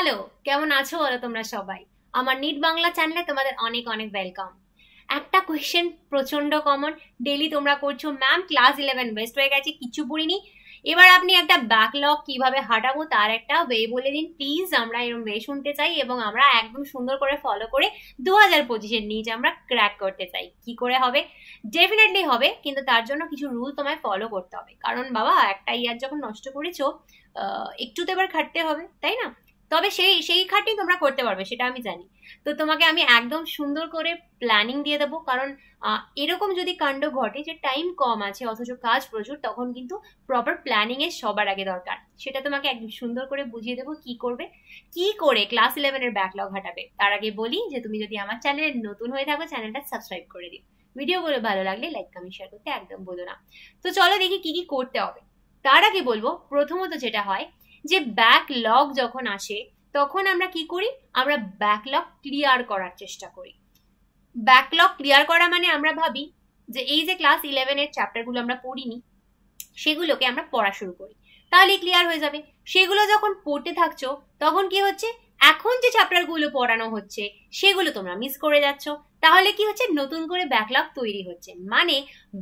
Hello, কেমন আছো বলো তোমরা সবাই? আমার নিট বাংলা চ্যানেলে তোমাদের অনেক অনেক ওয়েলকাম। একটা কোয়েশ্চেন প্রচন্ড কমন, ডেইলি তোমরা করছো, ম্যাম ক্লাস 11 ওয়েস্ট হয়ে গেছে, কিছু পড়িনি। এবার আপনি একটা ব্যাকলগ কিভাবে হাঁটাবো তার একটা ওয়ে বলে দিন প্লিজ। আমরা এরকম ওয়ে শুনতে চাই এবং আমরা একদম সুন্দর করে ফলো করে 2025-এর নিচ আমরা ক্র্যাক করতে চাই। কি করে হবে? ডেফিনেটলি হবে, কিন্তু তার জন্য কিছু রুল তোমায় ফলো করতে হবে, কারণ বাবা একটা ইয়ার যখন নষ্ট করেছো একটু তো এবার খাটতে হবে, তাই না? তবে সেই সেই খাটনি তোমরা করতে পারবে, সেটা আমি জানি। তো তোমাকে আমি একদম সুন্দর করে প্ল্যানিং দিয়ে দেবো, কারণ এরকম যদি কাণ্ড ঘটে যে টাইম কম আছে অথচ কাজ প্রচুর, তখন কিন্তু প্রপার প্ল্যানিং এর সবার আগে দরকার। সেটা তোমাকে একদম সুন্দর করে বুঝিয়ে দেবো কি করবে, কি করে ক্লাস 11-এর ব্যাকলগ হাঁটাবে। তার আগে বলি যে তুমি যদি আমার চ্যানেলে নতুন হয়ে থাকো, চ্যানেলটা সাবস্ক্রাইব করে দিও। ভিডিওগুলো ভালো লাগলে লাইক কমেন্ট শেয়ার করতে একদম বলো না। তো চলো দেখি কি কি করতে হবে। তার আগে বলবো, প্রথমত যেটা হয় যে ব্যাকলগ যখন আসে তখন আমরা কি করি, আমরা ব্যাকলগ ক্লিয়ার করার চেষ্টা করি। ব্যাকলগ ক্লিয়ার করা মানে আমরা ভাবি যে এই যে ক্লাস 11-এর চ্যাপ্টারগুলো আমরা পড়িনি সেগুলোকে আমরা পড়া শুরু করি, তাহলেই ক্লিয়ার হয়ে যাবে। সেগুলো যখন পড়তে থাকছো তখন কি হচ্ছে, এখন যে চ্যাপ্টারগুলো পড়ানো হচ্ছে সেগুলো তোমরা মিস করে যাচ্ছ। তাহলে কি হচ্ছে, নতুন করে ব্যাকলগ তৈরি হচ্ছে, মানে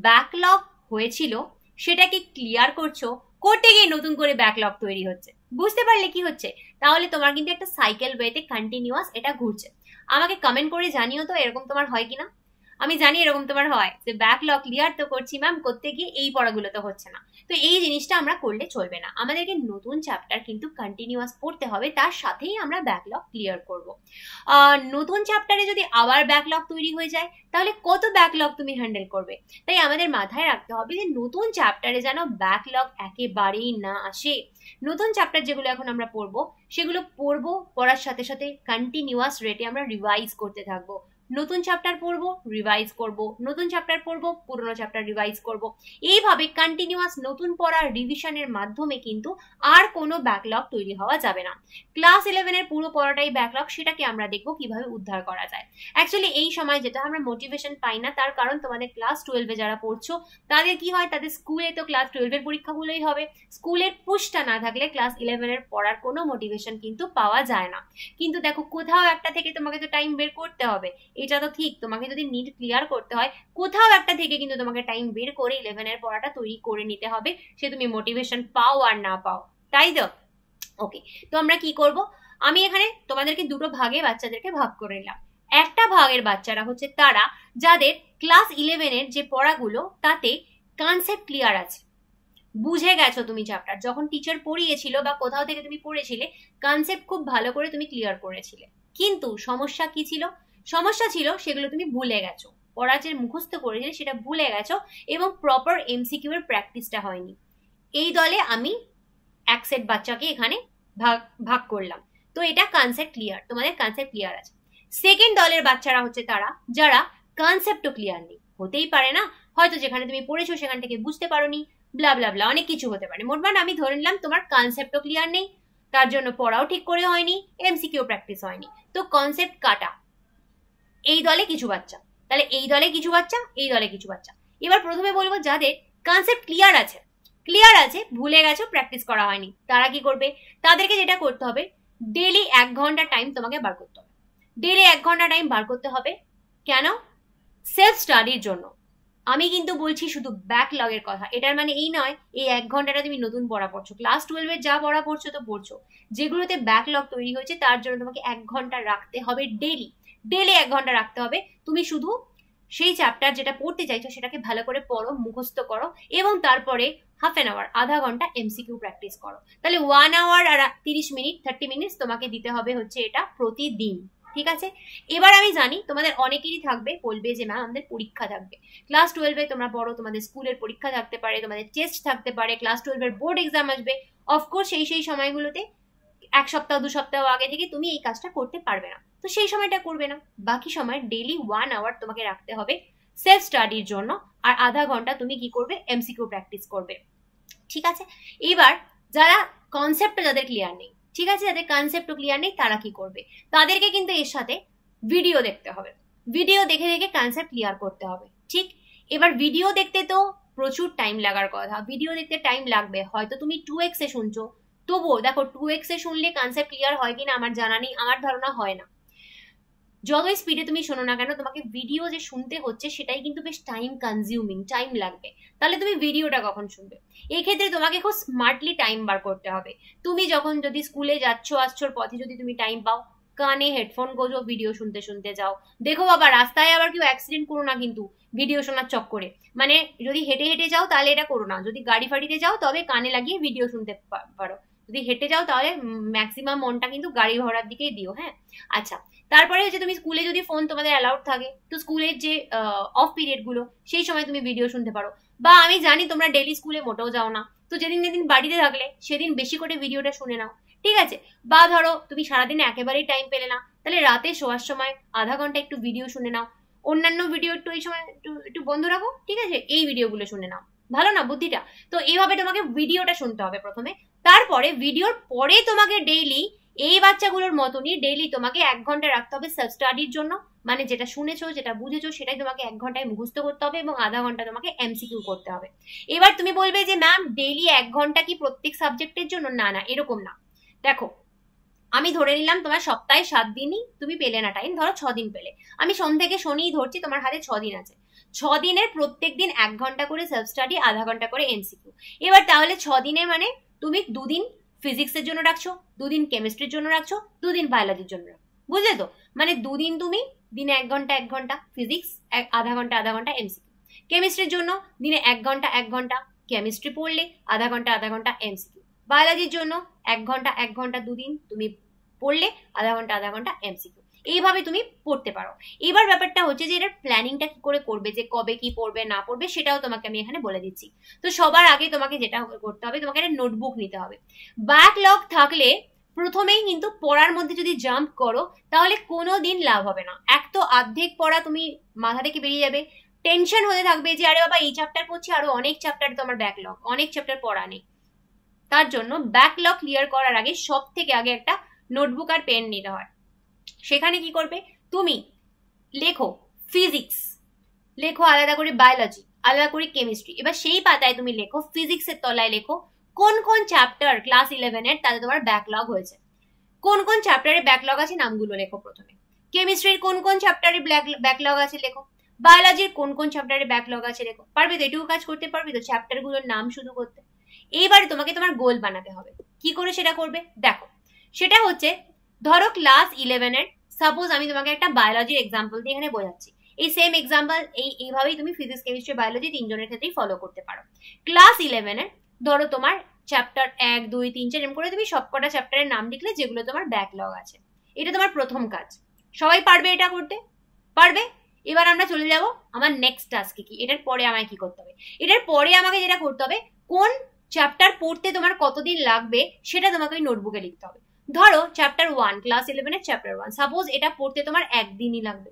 ব্যাকলগ হয়েছিল সেটাকে ক্লিয়ার করছো, করতে গিয়ে নতুন করে ব্যাকলগ তৈরি হচ্ছে। বুঝতে পারলে কি হচ্ছে? তাহলে তোমার কিন্তু একটা সাইকেল ওয়েতে কন্টিনিউয়াস এটা ঘুরছে। আমাকে কমেন্ট করে জানিও তো এরকম তোমার হয় কিনা। আমি জানি এরকম তোমার হয় যে ব্যাকলগ ক্লিয়ার তো করছি ম্যাম, করতে গিয়ে এই পড়াগুলো তো হচ্ছে না। তো এই জিনিসটা আমরা করলে চলবে না, আমাদেরকে নতুন চ্যাপ্টার কিন্তু কন্টিনিউয়াস পড়তে হবে, তার সাথেই আমরা ব্যাকলগ ক্লিয়ার করব। নতুন চ্যাপ্টারে যদি আবার ব্যাকলগ তৈরি হয়ে যায় তাহলে কত ব্যাকলগ তুমি হ্যান্ডেল করবে? তাই আমাদের মাথায় রাখতে হবে যে নতুন চ্যাপ্টারে যেন ব্যাকলগ একেবারেই না আসে। নতুন চ্যাপ্টার যেগুলো এখন আমরা পড়বো সেগুলো পড়বো, পড়ার সাথে সাথে কন্টিনিউয়াস রেটে আমরা রিভাইজ করতে থাকবো। নতুন চ্যাপ্টার পড়বো, রিভাইজ করব, নতুন চ্যাপ্টার পড়বো, পুরনো চ্যাপ্টার রিভাইজ করব। এইভাবে কন্টিনিউয়াস নতুন পড়ার রিভিশনের মাধ্যমে কিন্তু আর কোনো ব্যাকলগ তৈরি হওয়া যাবে না। ক্লাস 11-এর পুরো পড়াটাই ব্যাকলগ, সেটাকে আমরা দেখবো কিভাবে উদ্ধার করা যায়। অ্যাকচুয়ালি এই সময় যেটা আমরা মোটিভেশন পাই না, তার কারণ তোমাদের ক্লাস 12-এ যারা পড়ছো তাদের কি হয়, তাদের স্কুলে তো ক্লাস 12-এর পরীক্ষাগুলোই হবে। স্কুলের পুশটা না থাকলে ক্লাস 11-এর পড়ার কোনো মোটিভেশন কিন্তু পাওয়া যায় না। কিন্তু দেখো, কোথাও একটা থেকে তোমাকে তো টাইম বের করতে হবে। এটা তো ঠিক, তোমাকে যদি নিট ক্লিয়ার করতে হয় কোথাও একটা থেকে কিন্তু তোমাকে টাইম বের করে 11-এর পড়াটা তৈরি করে নিতে হবে, সে তুমি মোটিভেশন পাও আর না পাও, তাই তো? ওকে, তো আমরা কি করব, আমি এখানে তোমাদেরকে দুটো ভাগে বাচ্চাদেরকে ভাগ করে নিলাম। একটা ভাগের বাচ্চারা হচ্ছে তারা যাদের ক্লাস 11-এর যে পড়াগুলো তাতে কনসেপ্ট ক্লিয়ার আছে, বুঝে গেছো তুমি চ্যাপ্টার, যখন টিচার পড়িয়েছিল বা কোথাও থেকে তুমি পড়েছিলে কনসেপ্ট খুব ভালো করে তুমি ক্লিয়ার করেছিলে। কিন্তু সমস্যা কি ছিল? সমস্যা ছিল সেগুলো তুমি ভুলে গেছো, পড়া যে মুখস্থ করেছিলে সেটা ভুলে গেছো এবং প্রপার এমসিকিউ এর প্র্যাকটিসটা হয়নি। এই দলে আমি এক সেট বাচ্চাকে এখানে ভাগ ভাগ করলাম। তো এটা কনসেপ্ট ক্লিয়ার, তোমাদের কনসেপ্ট ক্লিয়ার আছে। সেকেন্ড দলের বাচ্চারা হচ্ছে তারা যারা কনসেপ্টও ক্লিয়ার নেই, হতেই পারে না, হয়তো যেখানে তুমি পড়েছো সেখান থেকে বুঝতে পারোনি, ব্লা ব্লা ব্লা, অনেক কিছু হতে পারে। মোটমাট আমি ধরে নিলাম তোমার কনসেপ্টও ক্লিয়ার নেই, তার জন্য পড়াও ঠিক করে হয়নি, এমসিকিউ প্র্যাকটিস হয়নি, তো কনসেপ্ট কাটা। এই দলে কিছু বাচ্চা, তাহলে এই দলে কিছু বাচ্চা, এই দলে কিছু বাচ্চা। এবার প্রথমে বলবো যাদের কনসেপ্ট ক্লিয়ার আছে, ক্লিয়ার আছে, ভুলে গেছো, প্র্যাকটিস করা হয়নি, তারা কি করবে? তাদেরকে যেটা করতে হবে, ডেলি 1 ঘন্টা টাইম তোমাকে বার করতে হবে। ডেলি 1 ঘন্টা টাইম বার করতে হবে। কেন? সেলফ স্টাডির জন্য। আমি কিন্তু বলছি শুধু ব্যাকলগের কথা, এটার মানে এই নয় এই 1 ঘন্টাটা তুমি নতুন পড়া পড়ছো, ক্লাস 12-এর যা পড়া পড়ছো তো পড়ছো, যেগুলোতে ব্যাকলগ তৈরি হয়েছে তার জন্য তোমাকে 1 ঘন্টা রাখতে হবে ডেলি। ডেলি 1 ঘন্টা রাখতে হবে। তুমি শুধু সেই চ্যাপ্টার যেটা পড়তে চাইছো সেটাকে ভালো করে পড়ো, মুখস্থ করো এবং তারপরে হাফ অ্যান আওয়ার, আধা ঘন্টা এমসিকিউ প্র্যাকটিস করো। তাহলে 1 আওয়ার আর 30 মিনিট, 30 মিনিটস তোমাকে দিতে হবে হচ্ছে এটা প্রতিদিন। ঠিক আছে? এবার আমি জানি তোমাদের অনেকেরই থাকবে, বলবে যে ম্যাম আমাদের পরীক্ষা থাকবে। ক্লাস 12-এ তোমরা পড়ো, তোমাদের স্কুলের পরীক্ষা থাকতে পারে, তোমাদের টেস্ট থাকতে পারে, ক্লাস 12-এর বোর্ড এক্সাম আসবে। অফকোর্স সেই সময়গুলোতে 1 সপ্তাহ 2 সপ্তাহ আগে থেকে তুমি এই কাজটা করতে পারবে না, তো সেই সময়টা করবে না। বাকি সময় ডেইলি 1 আওয়ার তোমাকে রাখতে হবে সেলফ স্টাডির জন্য, আর আধা ঘন্টা তুমি কি করবে? এমসিকিউ প্র্যাকটিস করবে। ঠিক আছে? এবার যারা কনসেপ্টটা যাদের ক্লিয়ার নেই, ঠিক আছে, যাদের কনসেপ্টও ক্লিয়ার নেই, তারা কি করবে? তাদেরকে কিন্তু এর সাথে ভিডিও দেখতে হবে, ভিডিও দেখে দেখে কনসেপ্ট ক্লিয়ার করতে হবে। ঠিক? এবার ভিডিও দেখতে তো প্রচুর টাইম লাগার কথা, ভিডিও দেখতে টাইম লাগবে, হয়তো তুমি 2x এ শুনছো, তবুও দেখো 2x এ শুনলে কনসেপ্ট ক্লিয়ার হয় কিনা আমার জানা নেই, আমার ধারণা হয় না। যতই স্পিডে তুমি শোনো না কেন, তোমাকে ভিডিও যে শুনতে হচ্ছে সেটাই কিন্তু বেশ টাইম কনজিউমিং, টাইম লাগবে। তাহলে তুমি ভিডিওটা কখন শুনবে? এই ক্ষেত্রে তোমাকে খুব স্মার্টলি টাইম বার করতে হবে। তুমি যখন যদি স্কুলে যাচ্ছ আসছোর পথে যদি তুমি টাইম পাও, কানে হেডফোন গোজো, ভিডিও শুনতে শুনতে যাও। দেখো বাবা, রাস্তায় আবার কেউ অ্যাক্সিডেন্ট করো না কিন্তু ভিডিও শোনার চক্করে। মানে যদি হেঁটে হেঁটে যাও তাহলে এটা করো না, যদি গাড়ি ফাড়িতে যাও তবে কানে লাগিয়ে ভিডিও শুনতে পারো। যদি হেঁটে যাও তাহলে ম্যাক্সিমাম মনটা কিন্তু গাড়ি ঘোড়ার দিকেই দিও। হ্যাঁ, আচ্ছা। তারপরে হচ্ছে তুমি স্কুলে যদি ফোন তোমাদের অ্যালাউড থাকে, তো স্কুলের যে অফ পিরিয়ড গুলো সেই সময় তুমি ভিডিও শুনতে পারো। বা আমি জানি তোমরা ডেইলি স্কুলে মোটেও যাও না, তো যেদিন যেদিন বাড়িতে থাকলে সেদিন বেশি করে ভিডিওটা শুনে নাও, ঠিক আছে? বা ধরো তুমি সারাদিনে একেবারেই টাইম পেলে না, তাহলে রাতে শোয়ার সময় আধা ঘন্টা একটু ভিডিও শুনে নাও। অন্যান্য ভিডিও একটু এই সময় একটু বন্ধ রাখো, ঠিক আছে? এই ভিডিওগুলো শুনে নাও। ভালো না বুদ্ধিটা? তো এইভাবে তোমাকে ভিডিওটা শুনতে হবে প্রথমে। তারপরে ভিডিওর পরে তোমাকে ডেইলি এই বাচ্চাগুলোর মতনই ডেইলি তোমাকে 1 ঘন্টা রাখতে হবে সেলফ স্টাডির জন্য। মানে যেটা শুনেছো, যেটা বুঝেছো, সেটাই তোমাকে 1 ঘন্টায় মুখস্থ করতে হবে এবং আধা ঘন্টা তোমাকে এমসিকিউ করতে হবে। এবার তুমি বলবে যে ম্যাম ডেইলি 1 ঘন্টা কি প্রত্যেক সাবজেক্টের জন্য? না না, এরকম না। দেখো, আমি ধরে নিলাম তোমার সপ্তাহে 7 দিনই তুমি পেলে না টাইম, ধরো 6 দিন পেলে। আমি সোম থেকে শনিই ধরছি, তোমার হাতে 6 দিন আছে। 6 দিনের প্রত্যেক দিন 1 ঘন্টা করে সেলফ স্টাডি, আধা ঘন্টা করে এমসিকিউ। এবার তাহলে 6 দিনে মানে তুমি 2 দিন ফিজিক্সের জন্য রাখছো, 2 দিন কেমিস্ট্রির জন্য রাখছো, 2 দিন বায়োলজির জন্য রাখছো। বুঝলে তো? মানে 2 দিন তুমি দিনে 1 ঘন্টা 1 ঘন্টা ফিজিক্স, আধা ঘন্টা এমসিকিউ। কেমিস্ট্রির জন্য দিনে 1 ঘন্টা 1 ঘন্টা কেমিস্ট্রি পড়লে, আধা ঘন্টা এমসিকিউ। বায়োলজির জন্য 1 ঘন্টা 1 ঘন্টা 2 দিন তুমি পড়লে, আধা ঘন্টা এমসিকিউ। এইভাবে তুমি পড়তে পারো। এবার ব্যাপারটা হচ্ছে যে এটার প্ল্যানিংটা কি করে করবে, যে কবে কি পড়বে না পড়বে সেটাও তোমাকে আমি এখানে বলে দিচ্ছি। তো সবার আগে তোমাকে যেটা করতে হবে, তোমাকে একটা নোটবুক নিতে হবে। ব্যাকলগ থাকলে প্রথমেই কিন্তু পড়ার মধ্যে যদি জাম্প করো তাহলে কোনো দিন লাভ হবে না। এক তো অর্ধেক পড়া তুমি মাথা থেকে বেরিয়ে যাবে, টেনশন হতে থাকবে যে আরে বাবা এই চ্যাপ্টার পড়ছি, আরো অনেক চ্যাপ্টার তো আমার ব্যাকলগ, অনেক চ্যাপ্টার পড়া নেই। তার জন্য ব্যাকলগ ক্লিয়ার করার আগে সব থেকে আগে একটা নোটবুক আর পেন নিতে হয়। সেখানে কি করবে, তুমি লেখো ফিজিক্স, লেখো আলাদা করে বায়োলজি, আলাদা করে কেমিস্ট্রি। এবার সেই পাতায় তুমি লেখো, ফিজিক্সের তলায় লেখো কোন কোন চ্যাপ্টার ক্লাস 11 এর তাতে তোমার ব্যাকলগ হয়েছে, কোন কোন চ্যাপ্টারে ব্যাকলগ আছে নামগুলো লেখো প্রথমে। কেমিস্ট্রির কোন কোন চ্যাপ্টারে ব্যাকলগ আছে লেখো, বায়োলজির কোন কোন চ্যাপ্টারে ব্যাকলগ আছে লেখো। পারবে তো? এটুকু কাজ করতে পারবে তো চ্যাপ্টার গুলোর নাম শুধু করতে? এইবারে তোমাকে তোমার গোল বানাতে হবে। কি করে সেটা করবে দেখো, সেটা হচ্ছে ধরো ক্লাস 11 এর, সাপোজ আমি তোমাকে একটা বায়োলজির এক্সাম্পল দিয়ে এখানে বোঝাচ্ছি। এই সেম এক্সাম্পল এইভাবেই তুমি ফিজিক্স কেমিস্ট্রি বায়োলজি 3 জনের ক্ষেত্রেই ফলো করতে পারো। ক্লাস 11 এর ধরো তোমার চ্যাপ্টার 1 2 3 4 এরকম করে তুমি সবকটা চ্যাপ্টারের নাম লিখলে যেগুলো তোমার ব্যাকলগ আছে। এটা তোমার প্রথম কাজ। সবাই পারবে এটা করতে? পারবে? এবার আমরা চলে যাব আমার নেক্সট টাস্কে। কি এটার পরে আমায় কি করতে হবে? এটার পরে আমাকে যেটা করতে হবে, কোন চ্যাপ্টার পড়তে তোমার কতদিন লাগবে সেটা তোমাকে ওই নোটবুকে লিখতে হবে। ধরো চ্যাপ্টার 1, ক্লাস 11 এর চ্যাপ্টার 1, সাপোজ এটা পড়তে তোমার 1 দিনই লাগবে।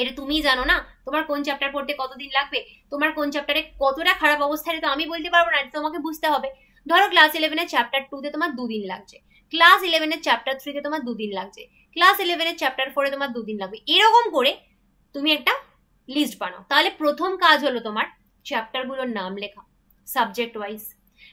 এটা তুমিই জানো না তোমার কোন চ্যাপ্টার পড়তে কতদিন লাগবে, তোমার কোন চ্যাপ্টারে কতটা খারাপ অবস্থায়, তো আমি বলতে পারবো না, তোমাকে বুঝতে হবে। ধরো ক্লাস 11 এর চ্যাপ্টার 2 তে তোমার 2 দিন লাগছে, ক্লাস 11 এর চ্যাপ্টার 3 তে তোমার 2 দিন লাগছে, ক্লাস 11 এর চ্যাপ্টার 4 এ তোমার 2 দিন লাগবে। এরকম করে তুমি একটা লিস্ট বানাও। তাহলে প্রথম কাজ হলো তোমার চ্যাপ্টার গুলোর নাম লেখা সাবজেক্ট ওয়াইজ।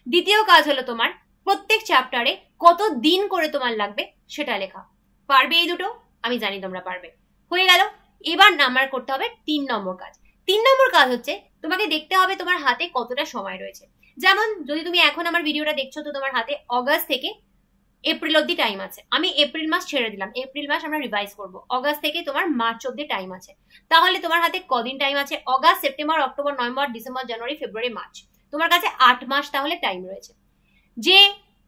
দ্বিতীয় কাজ হলো তোমার প্রত্যেক চ্যাপ্টারে কত দিন করে তোমার লাগবে সেটা লেখা। পারবে এই দুটো? আমি জানি তোমরা পারবে। হয়ে গেল। এবার আমার করতে হবে 3 নম্বর কাজ। 3 নম্বর কাজ হচ্ছে তোমাকে দেখতে হবে তোমার হাতে কতটা সময় রয়েছে। যেমন যদি তুমি এখন আমার ভিডিওটা দেখছো, তো তোমার হাতে অগাস্ট থেকে এপ্রিল অব্দি টাইম আছে। আমি এপ্রিল মাস ছেড়ে দিলাম, এপ্রিল মাস আমরা রিভাইজ করব। অগাস্ট থেকে তোমার মার্চ অব্দি টাইম আছে। তাহলে তোমার হাতে কদিন টাইম আছে? August, September, October, November, December, January, February, March. তোমার কাছে 8 মাস তাহলে টাইম রয়েছে। যে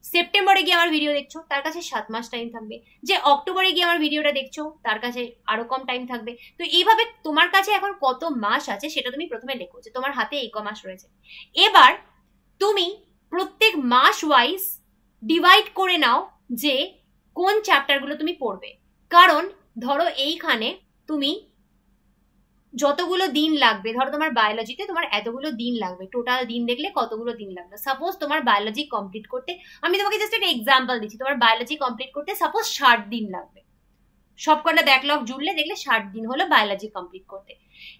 সেপ্টেম্বরে গিয়ে আমার ভিডিও দেখছো তার কাছে 7 মাস টাইম থাকবে, যে অক্টোবরে গিয়ে আমার ভিডিওটা দেখছো তার কাছে আরো কম টাইম থাকবে। তো এইভাবে তোমার কাছে এখন কত মাস আছে সেটা তুমি প্রথমে লেখো, যে তোমার হাতে এই ক মাস রয়েছে। এবার তুমি প্রত্যেক মাস ওয়াইজ ডিভাইড করে নাও যে কোন চ্যাপ্টারগুলো তুমি পড়বে। কারণ ধরো এইখানে তুমি যতগুলো দিন লাগবে, ধরো তোমার বায়োলজিতে তোমার এতগুলো দিন লাগবে, টোটাল দিন দেখলে কতগুলো দিন লাগবে। সাপোজ তোমার বায়োলজি কমপ্লিট করতে, আমি তোমাকে জাস্ট একটা এক্সাম্পল দিচ্ছি, তোমার বায়োলজি কমপ্লিট করতে সাপোজ 60 দিন লাগবে। সবকটা ব্যাকলগ জুড়লে দেখলে 60 দিন হলো বায়োলজি কমপ্লিট করতে।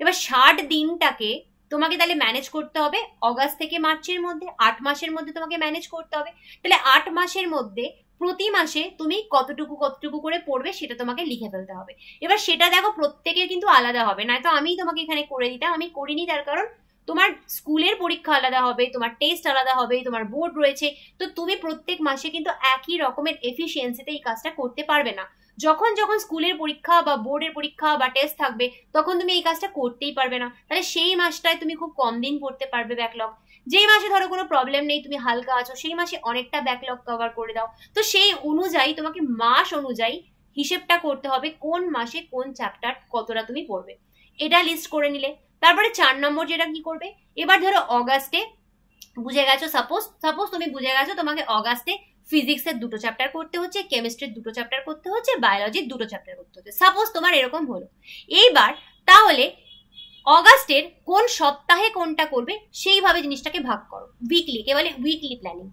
এবার 60 দিনটাকে তোমাকে তাহলে ম্যানেজ করতে হবে অগাস্ট থেকে মার্চের মধ্যে, 8 মাসের মধ্যে তোমাকে ম্যানেজ করতে হবে। তাহলে 8 মাসের মধ্যে প্রতি মাসে তুমি কতটুকু কতটুকু করে পড়বে সেটা তোমাকে লিখে ফেলতে হবে। এবার সেটা দেখো প্রত্যেকের কিন্তু আলাদা হবে, নয়তো আমি তোমাকে এখানে করে দিতাম, আমি করিনি তার কারণ তোমার স্কুলের পরীক্ষা আলাদা হবে, তোমার টেস্ট আলাদা হবে, তোমার বোর্ড রয়েছে, তো তুমি প্রত্যেক মাসে কিন্তু একই রকমের এফিসিয়েন্সিতে এই কাজটা করতে পারবে না। যখন যখন স্কুলের পরীক্ষা বা বোর্ডের পরীক্ষা বা টেস্ট থাকবে তখন তুমি এই কাজটা করতেই পারবে না, তাহলে সেই মাসটায় তুমি খুব কম দিন পড়তে পারবে ব্যাকলগ। যেই মাসে ধরো কোনো প্রবলেম নেই, তুমি হালকা আছো, সেই মাসে অনেকটা ব্যাকলগ কভার করে দাও। তো সেই অনুযায়ী তোমাকে মাস অনুযায়ী হিসেবটা করতে হবে কোন মাসে কোন চ্যাপ্টার কতটা তুমি পড়বে, এটা লিস্ট করে নিলে। তারপরে 4 নম্বর যেটা কি করবে, এবার ধরো অগাস্টে বুঝে গেছো, সাপোজ তুমি বুঝে গেছো তোমাকে অগাস্টে ফিজিক্সের 2টো চ্যাপ্টার করতে হচ্ছে, কেমিস্ট্রির 2টো চ্যাপ্টার করতে হচ্ছে, বায়োলজির 2টো চ্যাপ্টার করতে হচ্ছে, সাপোজ তোমার এরকম হলো। এইবার তাহলে অগাস্টের কোন সপ্তাহে কোনটা করবে সেইভাবে জিনিসটাকে ভাগ করো, উইকলি, কে বলে উইকলি প্ল্যানিং।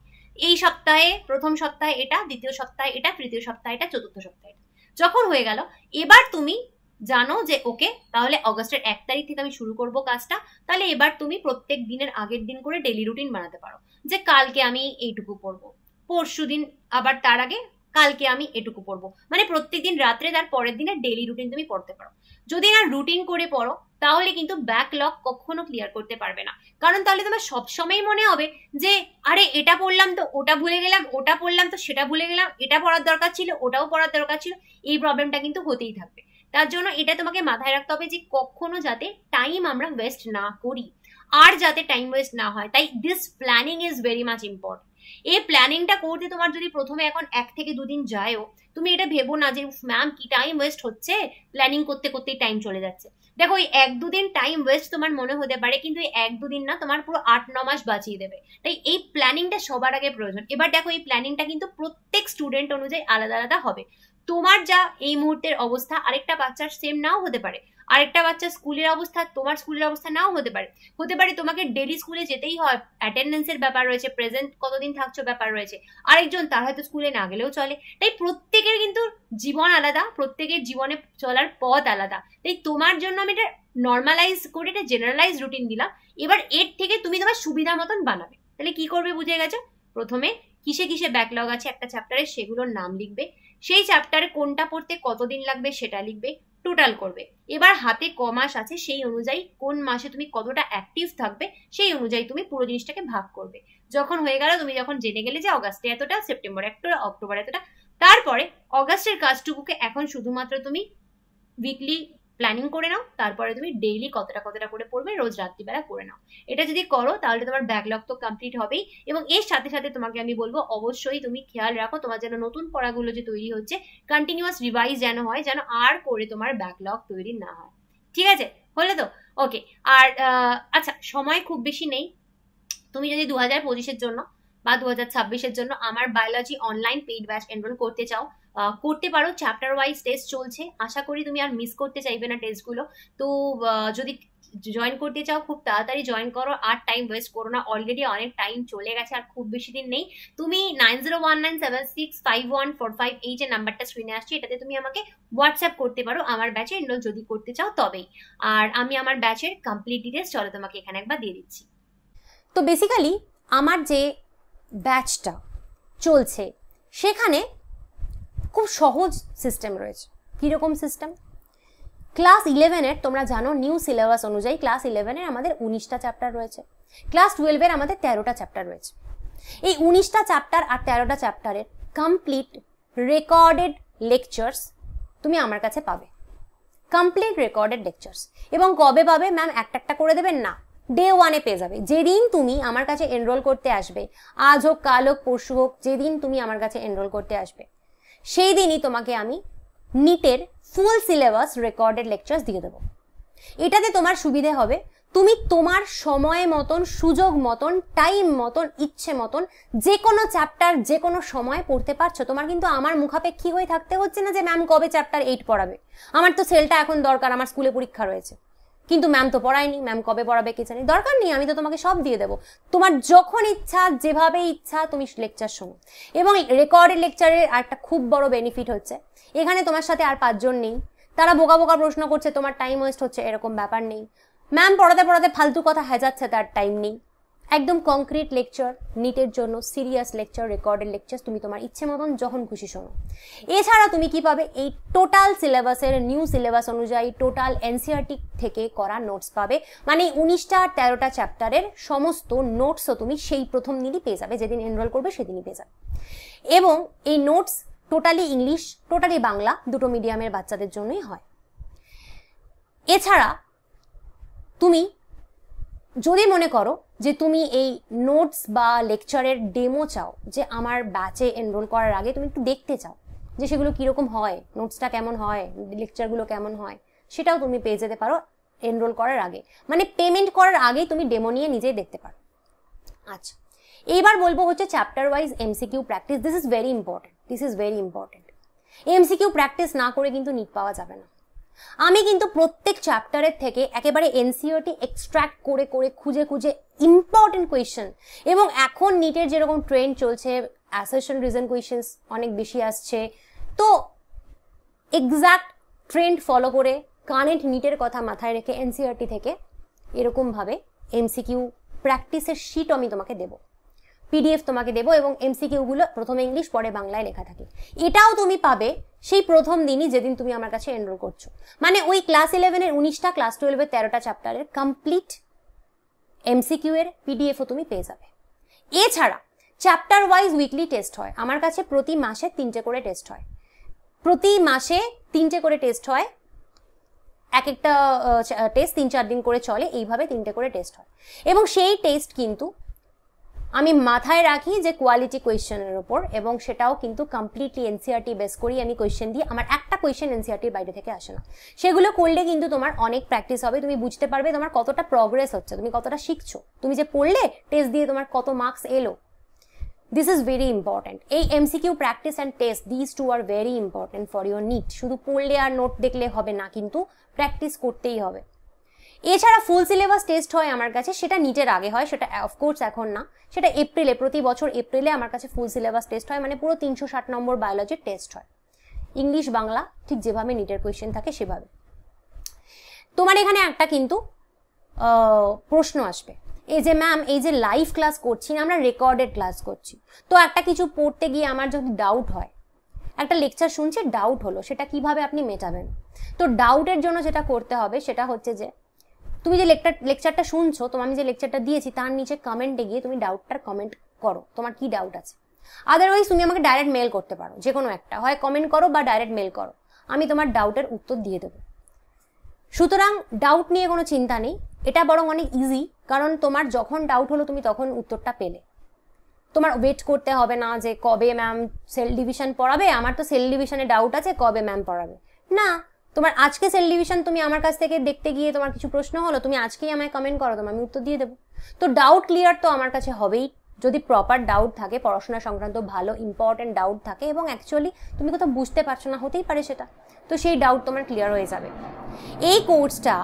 এই সপ্তাহে প্রথম সপ্তাহে এটা, দ্বিতীয় সপ্তাহে এটা, তৃতীয় সপ্তাহে এটা, চতুর্থ সপ্তাহে এটা। যখন হয়ে গেল এবার তুমি জানো যে ওকে তাহলে অগস্টের 1 তারিখ থেকে আমি শুরু করব কাজটা, তাহলে এবার তুমি প্রত্যেক দিনের আগের দিন করে ডেইলি রুটিন বানাতে পারো, যে কালকে আমি এইটুকু পড়বো, পরশু দিন আবার তার আগে কালকে আমি এটুকু পড়বো, মানে প্রত্যেকদিন রাত্রে তার পরের দিনের ডেইলি রুটিন তুমি পড়তে পারো। যদি না রুটিন করে পড়ো তাহলে কিন্তু ব্যাকলগ কখনো ক্লিয়ার করতে পারবে না, কারণ তাহলে তোমার সবসময় মনে হবে যে আরে এটা পড়লাম তো ওটা ভুলে গেলাম, ওটা পড়লাম তো সেটা ভুলে গেলাম, এটা পড়ার দরকার ছিল ওটাও পড়ার দরকার ছিল, এই প্রবলেমটা কিন্তু হতেই থাকবে। তার জন্য এটা তোমাকে মাথায় রাখতে হবে যে কখনো যাতে টাইম আমরা ওয়েস্ট না করি, আর যাতে টাইম ওয়েস্ট না হয়, তাই this planning is very much important. এই প্ল্যানিংটা করতে তোমার যদি প্রথমে এখন 1 থেকে 2 দিন যায়ও, তুমি এটা ভেবো না যে ম্যাম কি টাইম ওয়েস্ট হচ্ছে, প্ল্যানিং করতে করতেই টাইম চলে যাচ্ছে। দেখো ওই 1-2 দিন টাইম ওয়েস্ট তোমার মনে হতে পারে, কিন্তু এই 1-2 দিন না তোমার পুরো 8-9 মাস বাঁচিয়ে দেবে। তাই এই প্ল্যানিংটা সবার আগে প্রয়োজন। এবার দেখো এই প্ল্যানিংটা কিন্তু প্রত্যেক স্টুডেন্ট অনুযায়ী আলাদা আলাদা হবে। তোমার যা এই মুহূর্তের অবস্থা আরেকটা বাচ্চার সেম নাও হতে পারে, আরেকটা বাচ্চার স্কুলের অবস্থা তোমার স্কুলের অবস্থা নাও হতে পারে, তোমাকে ডেলি স্কুলে যেতেই হয়, অ্যাটেন্ডেন্সের ব্যাপার রয়েছে, প্রেজেন্ট কতদিন থাকছো ব্যাপার রয়েছে, আরেকজন তার হয়তো স্কুলে না গেলেও চলে। তাই প্রত্যেকের কিন্তু জীবন আলাদা, প্রত্যেকের জীবনে চলার পথ আলাদা, তাই তোমার জন্য আমি এটা নর্মালাইজ করে এটা জেনারেলাইজ রুটিন দিলাম। এবার এর থেকে তুমি তোমার সুবিধা মতন বানাবে। তাহলে কি করবে বুঝে গেছো, প্রথমে কিসে কিসে ব্যাকলগ আছে একটা চ্যাপ্টারে সেগুলোর নাম লিখবে, সেই চ্যাপ্টারে কোনটা পড়তে কতদিন লাগবে সেটা লিখবে, টোটাল করবে। এবার হাতে ক মাস আছে সেই অনুযায়ী কোন মাসে তুমি কতটা অ্যাক্টিভ থাকবে সেই অনুযায়ী তুমি পুরো জিনিসটাকে ভাগ করবে। যখন হয়ে গেল, তুমি যখন জেনে গেলে যে অগাস্টে এতটা, সেপ্টেম্বর এতটা, অক্টোবর এতটা, তারপরে অগাস্টের কাজটুকুকে এখন শুধুমাত্র তুমি উইকলি প্ল্যানিং করে নাও, তারপরে তুমি ডেইলি কতটা কতটা করে পড়বে রোজ রাত্রিবেলা করে নাও। এটা যদি করো তাহলে তোমার ব্যাকলগ তো কমপ্লিট হবেই, এবং এর সাথে সাথে তোমাকে আমি বলবো অবশ্যই তুমি খেয়াল রাখো তোমার যেন নতুন পড়াগুলো যে তৈরি হচ্ছে কন্টিনিউয়াস রিভাইজ যেন হয়, যেন আর করে তোমার ব্যাকলগ তৈরি না হয়। ঠিক আছে, হলো তো? ওকে। আর আচ্ছা, সময় খুব বেশি নেই, তুমি যদি 2025-এর জন্য বা 2026-এর জন্য আমার biology online paid batch enroll করতে চাও, করতে পারো। চ্যাপ্টার ওয়াইজ টেস্ট চলছে, আশা করি তুমি আর মিস করতে চাইবে না টেস্টগুলো। তো যদি জয়েন করতে চাও খুব তাড়াতাড়ি জয়েন করো, আর টাইম ওয়েস্ট করো না, অলরেডি অনেক টাইম চলে গেছে, আর খুব বেশি দিন নেই। তুমি 9019765145 এই যে নাম্বারটা স্ক্রিনে আসছে এটাতে তুমি আমাকে হোয়াটসঅ্যাপ করতে পারো আমার ব্যাচে এনরোল যদি করতে চাও তবেই। আর আমি আমার ব্যাচের কমপ্লিট ডিটেলস চলো তোমাকে এখানে একবার দিয়ে দিচ্ছি। তো বেসিক্যালি আমার যে ব্যাচটা চলছে সেখানে খুব সহজ সিস্টেম রয়েছে। কীরকম সিস্টেম? ক্লাস 11-এর তোমরা জানো নিউ সিলেবাস অনুযায়ী ক্লাস 11-এর আমাদের 19টা চ্যাপ্টার রয়েছে, ক্লাস 12-এর আমাদের 13টা চ্যাপ্টার রয়েছে। এই 19টা চ্যাপ্টার আর 13টা চ্যাপ্টারের কমপ্লিট রেকর্ডেড লেকচার্স তুমি আমার কাছে পাবে, কমপ্লিট রেকর্ডেড লেকচার্স। এবং কবে পাবে ম্যাম? একটা একটা করে দেবেন না, ডে 1-এ পেয়ে যাবে। যেদিন তুমি আমার কাছে এনরোল করতে আসবে, আজ হোক কাল হোক পরশু হোক, যেদিন তুমি আমার কাছে এনরোল করতে আসবে সেই দিনই তোমাকে আমি নিটের ফুল সিলেবাস রেকর্ডেড লেকচার্স দিয়ে দেবো। এটাতে তোমার সুবিধে হবে, তুমি তোমার সময় মতন, সুযোগ মতন, টাইম মতন, ইচ্ছে মতন যে কোনো চ্যাপ্টার যে কোনো সময় পড়তে পারছো। তোমার কিন্তু আমার মুখাপেক্ষী হয়ে থাকতে হচ্ছে না যে ম্যাম কবে চ্যাপ্টার 8 পড়াবে, আমার তো সেলটা এখন দরকার, আমার স্কুলে পরীক্ষা রয়েছে, কিন্তু ম্যাম তো পড়ায়নি, ম্যাম কবে পড়াবে কে জানি। দরকার নেই, আমি তো তোমাকে সব দিয়ে দেবো, তোমার যখন ইচ্ছা যেভাবে ইচ্ছা তুমি লেকচার শোনো। এবং রেকর্ডেড লেকচারের একটা খুব বড় বেনিফিট হচ্ছে এখানে তোমার সাথে আর 5 জন নেই, তারা বোকা বোকা প্রশ্ন করছে, তোমার টাইম ওয়েস্ট হচ্ছে, এরকম ব্যাপার নেই। ম্যাম পড়াতে পড়াতে ফালতু কথা হেজাচ্ছে, তার টাইম নেই। একদম কংক্রিট লেকচার, নিটের জন্য সিরিয়াস লেকচার, রেকর্ডেড লেকচার তুমি তোমার ইচ্ছে মতন যখন খুশি শোনো। এছাড়া তুমি কি পাবে, এই টোটাল সিলেবাসের নিউ সিলেবাস অনুযায়ী টোটাল এনসিইআরটি থেকে করা নোটস পাবে, মানে 19টা 13টা চ্যাপ্টারের সমস্ত নোটসও তুমি সেই প্রথম দিনই পেয়ে যাবে, যেদিন এনরোল করবে সেদিনই পেয়ে যাবে। এবং এই notes totally English, totally Bangla, দুটো মিডিয়ামের বাচ্চাদের জন্যই হয়। এছাড়া তুমি যদি মনে করো যে তুমি এই নোটস বা লেকচারের ডেমো চাও, যে আমার ব্যাচে এনরোল করার আগে তুমি একটু দেখতে চাও যে সেগুলো কীরকম হয়, নোটসটা কেমন হয়, লেকচারগুলো কেমন হয়, সেটাও তুমি পেয়ে যেতে পারো এনরোল করার আগে, মানে পেমেন্ট করার আগেই তুমি ডেমো নিয়ে নিজেই দেখতে পারো। আচ্ছা, এইবার বলবো হচ্ছে chapter wise MCQ practice. This is very important, this is very important. MCQ practice না করে কিন্তু নিট পাওয়া যাবে না। আমি কিন্তু প্রত্যেক চ্যাপ্টারের থেকে একেবারে এনসিইআরটি এক্সট্র্যাক্ট করে করে খুঁজে খুঁজে ইম্পর্টেন্ট কোয়েশ্চেন, এবং এখন নিটের যেরকম ট্রেন্ড চলছে, অ্যাসারশন রিজন কোয়েশ্চেন্স অনেক বেশি আসছে, তো এক্স্যাক্ট ট্রেন্ড ফলো করে কারেন্ট নিটের কথা মাথায় রেখে এনসিইআরটি থেকে এরকমভাবে এমসিকিউ প্র্যাকটিসের শিটও আমি তোমাকে দেবো, পিডিএফ তোমাকে দেবো, এবং এমসিকিউগুলো প্রথমে ইংলিশ পরে বাংলায় লেখা থাকে। এটাও তুমি পাবে সেই প্রথম দিনই যেদিন তুমি আমার কাছে এনরোল করছো, মানে ওই ক্লাস 11-এর 19টা, ক্লাস 12-এর 13টা চ্যাপ্টারের কমপ্লিট এমসিকিউ এর পিডিএফও তুমি পেয়ে যাবে। এছাড়া চ্যাপ্টার ওয়াইজ উইকলি টেস্ট হয় আমার কাছে, প্রতি মাসে 3টে করে টেস্ট হয়, প্রতি মাসে 3টে করে টেস্ট হয়, এক একটা টেস্ট 3-4 দিন করে চলে, এইভাবে 3টে করে টেস্ট হয়। এবং সেই টেস্ট কিন্তু আমি মাথায় রাখি যে কোয়ালিটি কোয়েশ্চেনের ওপর, এবং সেটাও কিন্তু কমপ্লিটলি এনসিইআরটি বেস করেই আমি কোয়েশ্চেন দিই। আমার একটা কোয়েশ্চেন এনসিইআরটির বাইরে থেকে আসে না। সেগুলো করলে কিন্তু তোমার অনেক প্র্যাকটিস হবে, তুমি বুঝতে পারবে তোমার কতটা প্রগ্রেস হচ্ছে, তুমি কতটা শিখছো, তুমি যে পড়লে টেস্ট দিয়ে তোমার কত মার্কস এলো। This is very important. এই MCQ practice and test, this two are very important for your NEET. শুধু পড়লে আর নোট দেখলে হবে না, কিন্তু প্র্যাকটিস করতেই হবে। এছাড়া ফুল সিলেবাস টেস্ট হয় আমার কাছে, সেটা নিটের আগে হয়, সেটা অফকোর্স এখন না, সেটা এপ্রিলে, প্রতি বছর এপ্রিলে আমার কাছে ফুল সিলেবাস টেস্ট হয়, মানে পুরো 360 নম্বর বায়োলজির টেস্ট হয়, ইংলিশ বাংলা ঠিক যেভাবে নিটের কোয়েশ্চেন থাকে সেভাবে। তোমার এখানে একটা কিন্তু প্রশ্ন আসবে, এই যে ম্যাম এই যে লাইভ ক্লাস করছি না, আমরা রেকর্ডেড ক্লাস করছি, তো একটা কিছু পড়তে গিয়ে আমার যদি ডাউট হয়, একটা লেকচার শুনছে ডাউট হলো, সেটা কিভাবে আপনি মেটাবেন? তো ডাউটের জন্য যেটা করতে হবে সেটা হচ্ছে যে তুমি যে লেকচারটা শুনছো, তো আমি যে লেকচারটা দিয়েছি তার নিচে কমেন্টে গিয়ে তুমি ডাউটটার কমেন্ট করো, তোমার কি ডাউট আছে। আদারওয়াইজ তুমি আমাকে ডাইরেক্ট মেল করতে পারো, যে কোনো একটা, হয় কমেন্ট করো বা ডাইরেক্ট মেল করো, আমি তোমার ডাউটের উত্তর দিয়ে দেবো। সুতরাং ডাউট নিয়ে কোনো চিন্তা নেই, এটা বরং অনেক ইজি, কারণ তোমার যখন ডাউট হলো তুমি তখন উত্তরটা পেলে, তোমার ওয়েট করতে হবে না যে কবে ম্যাম সেল ডিভিশন পড়াবে, আমার তো সেল ডিভিশনে ডাউট আছে, কবে ম্যাম পড়াবে। না, তোমার আজকে সেল ডিভিশন তুমি আমার কাছ থেকে দেখতে গিয়ে তোমার কিছু প্রশ্ন হলো, তুমি আজকেই আমায় কমেন্ট করো, তোমার আমি উত্তর দিয়ে দেবো। তো ডাউট ক্লিয়ার তো আমার কাছে হবেই, যদি প্রপার ডাউট থাকে, পড়াশোনা সংক্রান্ত ভালো ইম্পর্টেন্ট ডাউট থাকে, এবং অ্যাকচুয়ালি তুমি কোথাও বুঝতে পারছো না, হতেই পারে সেটা, তো সেই ডাউট তোমার ক্লিয়ার হয়ে যাবে। এই কোর্সটা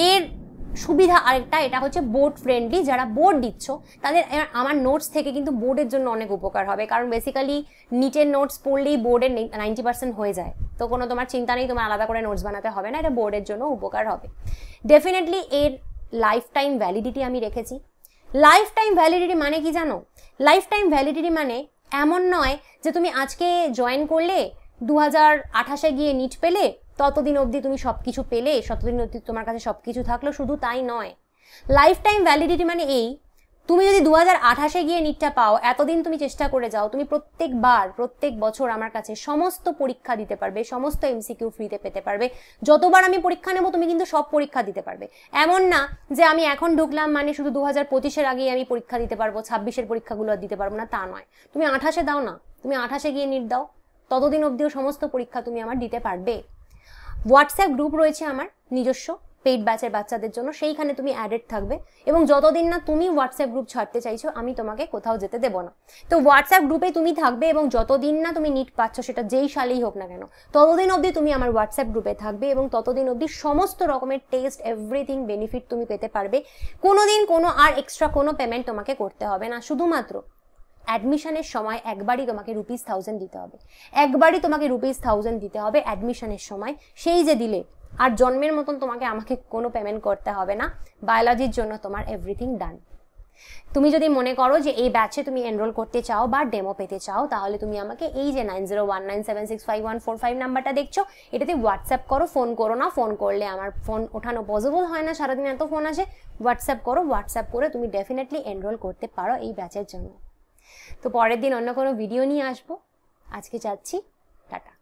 এর সুবিধা আরেকটা, এটা হচ্ছে বোর্ড ফ্রেন্ডলি। যারা বোর্ড দিচ্ছ তাদের আমার নোটস থেকে কিন্তু বোর্ডের জন্য অনেক উপকার হবে, কারণ বেসিক্যালি নিটের নোটস পড়লেই বোর্ডের 90% হয়ে যায়, তো কোনো তোমার চিন্তা নেই, তোমার আলাদা করে নোটস বানাতে হবে না, এটা বোর্ডের জন্য উপকার হবে। ডেফিনেটলি এর লাইফ টাইম ভ্যালিডিটি আমি রেখেছি। লাইফ টাইম ভ্যালিডিটি মানে কি জানো? লাইফ টাইম ভ্যালিডিটি মানে এমন নয় যে তুমি আজকে জয়েন করলে 2028-এ গিয়ে নিট পেলে, ততদিন অবধি তুমি সব কিছু পেলে, ততদিন অবধি তোমার কাছে সব কিছু থাকলো, শুধু তাই নয়। লাইফ টাইম ভ্যালিডিটি মানে এই, তুমি যদি 2028-এ গিয়ে নিটটা পাও, এতদিন তুমি চেষ্টা করে যাও, তুমি প্রত্যেক বছর আমার কাছে সমস্ত পরীক্ষা দিতে পারবে, সমস্ত এমসিকিউ ফ্রিতে পেতে পারবে। যতবার আমি পরীক্ষা নেব তুমি কিন্তু সব পরীক্ষা দিতে পারবে। এমন না যে আমি এখন ঢুকলাম মানে শুধু 2025-এর আগেই আমি পরীক্ষা দিতে পারবো, 26-এর পরীক্ষাগুলো আর দিতে পারবো না, তা নয়। তুমি 28-এ দাও না, তুমি 28-এ গিয়ে নিট দাও, ততদিন অবধিও সমস্ত পরীক্ষা তুমি আমার দিতে পারবে। হোয়াটসঅ্যাপ গ্রুপ রয়েছে আমার নিজস্ব পেইড ব্যাচের বাচ্চাদের জন্য, সেইখানে তুমি অ্যাডেড থাকবে, এবং যতদিন না তুমি হোয়াটসঅ্যাপ গ্রুপ ছাড়তে চাইছো আমি তোমাকে কোথাও যেতে দেবো না। তো হোয়াটসঅ্যাপ গ্রুপে তুমি থাকবে, এবং যতদিন না তুমি নিট পাচ্ছ, সেটা যেই সালেই হোক না কেন, ততদিন অবধি তুমি আমার হোয়াটসঅ্যাপ গ্রুপে থাকবে, এবং ততদিন অবধি সমস্ত রকমের টেস্ট এভরিথিং বেনিফিট তুমি পেতে পারবে। কোনোদিন কোনো আর এক্সট্রা কোনো পেমেন্ট তোমাকে করতে হবে না, শুধুমাত্র অ্যাডমিশনের সময় একবারই তোমাকে ₹1000 দিতে হবে, একবারই তোমাকে ₹1000 দিতে হবে অ্যাডমিশনের সময়। সেই যে দিলে আর জন্মের মতন তোমাকে আমাকে কোনো পেমেন্ট করতে হবে না। বায়োলজির জন্য তোমার এভরিথিং ডান। তুমি যদি মনে করো যে এই ব্যাচে তুমি এনরোল করতে চাও বা ডেমো পেতে চাও, তাহলে তুমি আমাকে এই যে 9019765145 নাম্বারটা দেখছো, এটাতে হোয়াটসঅ্যাপ করো, ফোন করো না। ফোন করলে আমার ফোন ওঠানো পসিবল হয় না, সারাদিন এত ফোন আসে। হোয়াটসঅ্যাপ করো, হোয়াটসঅ্যাপ করে তুমি ডেফিনেটলি এনরোল করতে পারো এই ব্যাচের জন্য। তো পরের দিন অন্য কোনো ভিডিও নিয়ে আসবো। আজকে যাচ্ছি, টাটা।